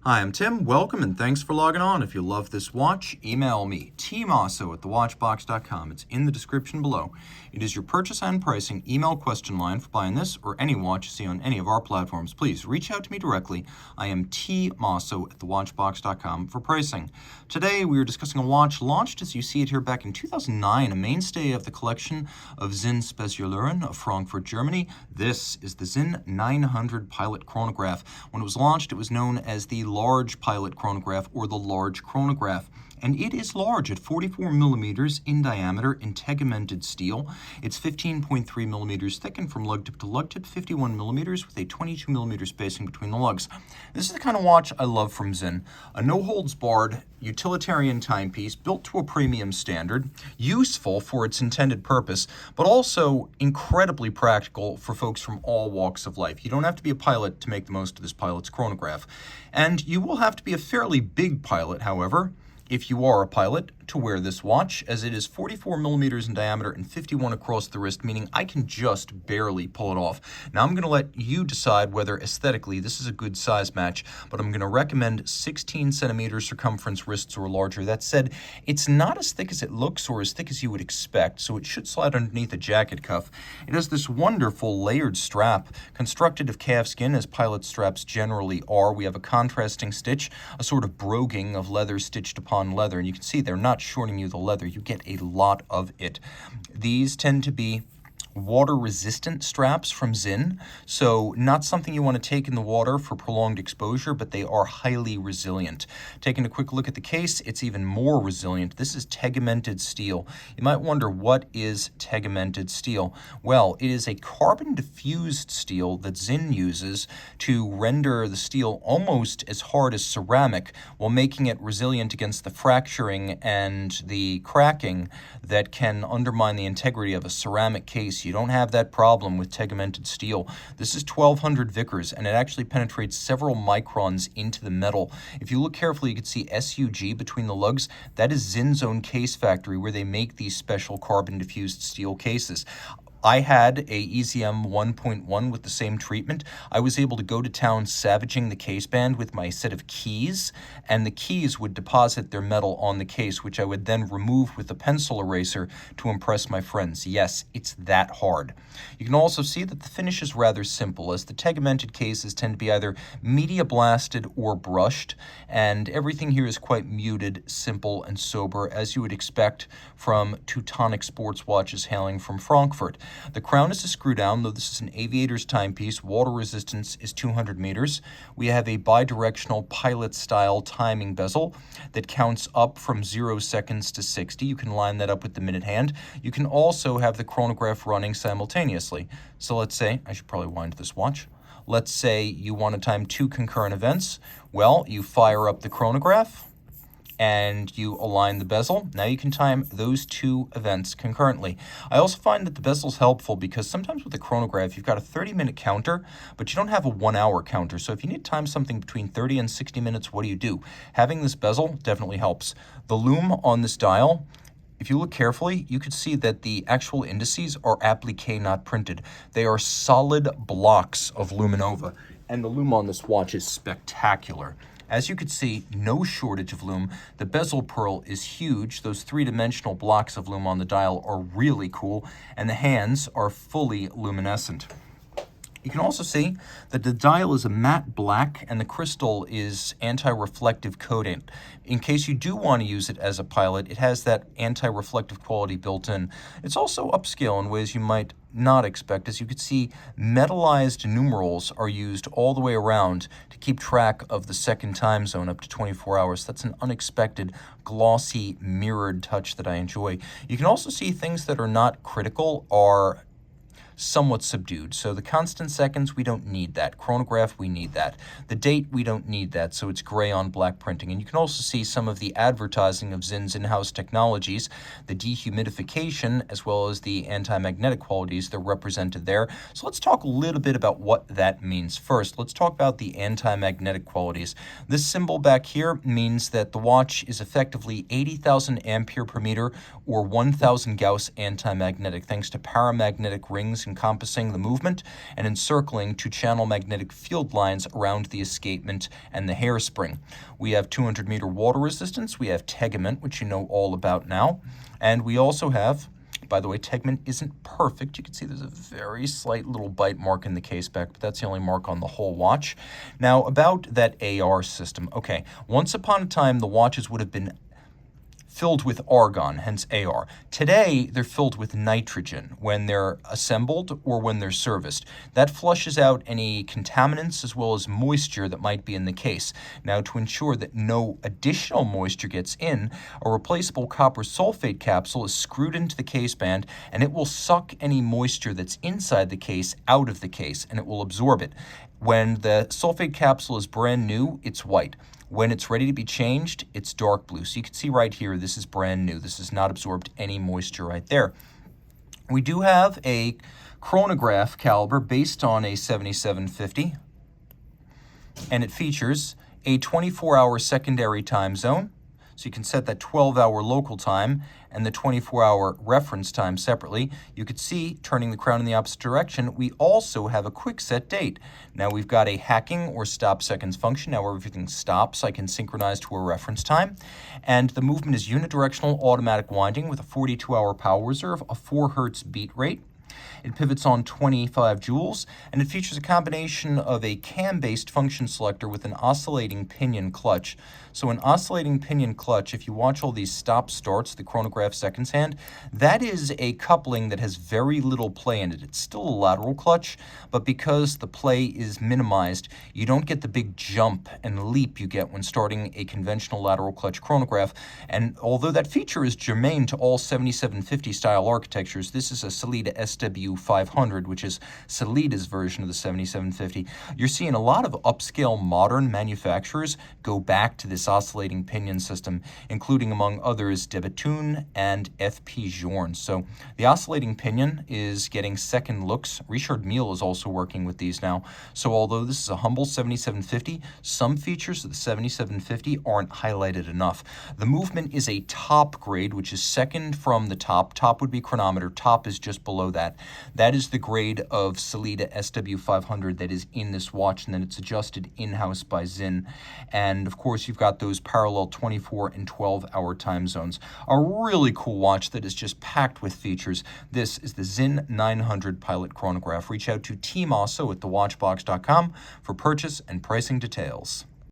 Hi, I'm Tim. Welcome and thanks for logging on. If you love this watch, email me, Team Mosso at thewatchbox.com. It's in the description below. It is your purchase and pricing email question line for buying this or any watch you see on any of our platforms. Please reach out to me directly. I am T Mosso at thewatchbox.com for pricing. Today we are discussing a watch launched as you see it here back in 2009, a mainstay of the collection of Sinn Spezialuren of Frankfurt, Germany. This is the Sinn 900 Pilot Chronograph. When it was launched, it was known as the large Pilot Chronograph or the large chronograph. And it is large at 44 millimeters in diameter in tegimented steel. It's 15.3 millimeters thick and from lug tip to lug tip, 51 millimeters with a 22 millimeter spacing between the lugs. This is the kind of watch I love from Sinn. A no-holds-barred utilitarian timepiece built to a premium standard, useful for its intended purpose, but also incredibly practical for folks from all walks of life. You don't have to be a pilot to make the most of this pilot's chronograph. And you will have to be a fairly big pilot, however, if you are a pilot, to wear this watch, as it is 44 millimeters in diameter and 51 across the wrist, meaning I can just barely pull it off. Now I'm going to let you decide whether aesthetically this is a good size match, but I'm going to recommend 16 centimeters circumference wrists or larger. That said, it's not as thick as it looks or as thick as you would expect, so it should slide underneath a jacket cuff. It has this wonderful layered strap, constructed of calf skin, as pilot straps generally are. We have a contrasting stitch, a sort of broguing of leather stitched upon leather, and you can see they're not shorting you the leather. You get a lot of it. These tend to be water-resistant straps from Sinn, so not something you want to take in the water for prolonged exposure, but they are highly resilient. Taking a quick look at the case, it's even more resilient. This is tegimented steel. You might wonder, what is tegimented steel? Well, it is a carbon-diffused steel that Sinn uses to render the steel almost as hard as ceramic while making it resilient against the fracturing and the cracking that can undermine the integrity of a ceramic case. You don't have that problem with tegimented steel. This is 1200 Vickers, and it actually penetrates several microns into the metal. If you look carefully, you can see SUG between the lugs. That is Sinn's own case factory where they make these special carbon-diffused steel cases. I had a EZM 1.1 with the same treatment. I was able to go to town savaging the case band with my set of keys, and the keys would deposit their metal on the case, which I would then remove with a pencil eraser to impress my friends. Yes, it's that hard. You can also see that the finish is rather simple, as the tegimented cases tend to be either media blasted or brushed, and everything here is quite muted, simple, and sober, as you would expect from Teutonic sports watches hailing from Frankfurt. The crown is a screw down, though this is an aviator's timepiece. Water resistance is 200 meters. We have a bidirectional pilot-style timing bezel that counts up from 0 seconds to 60. You can line that up with the minute hand. You can also have the chronograph running simultaneously. So let's say, I should probably wind this watch. Let's say you want to time 2 concurrent events. Well, you fire up the chronograph and you align the bezel. Now you can time those 2 events concurrently. I also find that the bezel is helpful because sometimes with the chronograph, you've got a 30-minute counter, but you don't have a 1-hour counter. So if you need to time something between 30 and 60 minutes, what do? Having this bezel definitely helps. The lume on this dial, if you look carefully, you can see that the actual indices are appliqué, not printed. They are solid blocks of luminova, and the lume on this watch is spectacular. As you can see, no shortage of lume. The bezel pearl is huge. Those 3-dimensional blocks of lume on the dial are really cool, and the hands are fully luminescent. You can also see that the dial is a matte black and the crystal is anti-reflective coating. In case you do want to use it as a pilot, it has that anti-reflective quality built in. It's also upscale in ways you might not expect. As you can see, metallized numerals are used all the way around to keep track of the second time zone up to 24 hours. That's an unexpected, glossy, mirrored touch that I enjoy. You can also see things that are not critical are somewhat subdued. So the constant seconds, we don't need that. Chronograph, we need that. The date, we don't need that, so it's gray on black printing. And you can also see some of the advertising of Sinn's in-house technologies, the dehumidification, as well as the anti-magnetic qualities that are represented there. So let's talk a little bit about what that means. First, let's talk about the anti-magnetic qualities. This symbol back here means that the watch is effectively 80,000 ampere per meter or 1,000 Gauss anti-magnetic, thanks to paramagnetic rings encompassing the movement and encircling to channel magnetic field lines around the escapement and the hairspring. We have 200-meter water resistance. We have tegiment, which you know all about now. And we also have, by the way, tegiment isn't perfect. You can see there's a very slight little bite mark in the case back, but that's the only mark on the whole watch. Now, about that AR system. Okay, once upon a time, the watches would have been filled with argon, hence AR. Today, they're filled with nitrogen when they're assembled or when they're serviced. That flushes out any contaminants as well as moisture that might be in the case. Now, to ensure that no additional moisture gets in, a replaceable copper sulfate capsule is screwed into the case band, and it will suck any moisture that's inside the case out of the case, and it will absorb it. When the sulfate capsule is brand new, it's white. When it's ready to be changed, it's dark blue. So you can see right here, this is brand new. This has not absorbed any moisture right there. We do have a chronograph caliber based on a 7750, and it features a 24-hour secondary time zone. So you can set that 12-hour local time and the 24-hour reference time separately. You could see, turning the crown in the opposite direction, we also have a quick set date. Now we've got a hacking or stop seconds function. Now where everything stops, I can synchronize to a reference time. And the movement is unidirectional automatic winding with a 42-hour power reserve, a 4 Hertz beat rate. It pivots on 25 joules, and it features a combination of a cam-based function selector with an oscillating pinion clutch. So an oscillating pinion clutch, if you watch all these stop-starts, the chronograph seconds hand, that is a coupling that has very little play in it. It's still a lateral clutch, but because the play is minimized, you don't get the big jump and leap you get when starting a conventional lateral clutch chronograph. And although that feature is germane to all 7750 style architectures, this is a Sellita SW500, which is Sellita's version of the 7750. You're seeing a lot of upscale modern manufacturers go back to this oscillating pinion system, including among others de Bethune and FP Journe. So the oscillating pinion is getting second looks. Richard Mille is also working with these now. So although this is a humble 7750, some features of the 7750 aren't highlighted enough. The movement is a top grade, which is second from the top. Top would be chronometer. Top is just below that. That is the grade of Sellita SW500 that is in this watch, and then it's adjusted in-house by Sinn. And of course, you've got those parallel 24 and 12-hour time zones. A really cool watch that is just packed with features. This is the Sinn 900 Pilot Chronograph. Reach out to Team Mosso at thewatchbox.com for purchase and pricing details.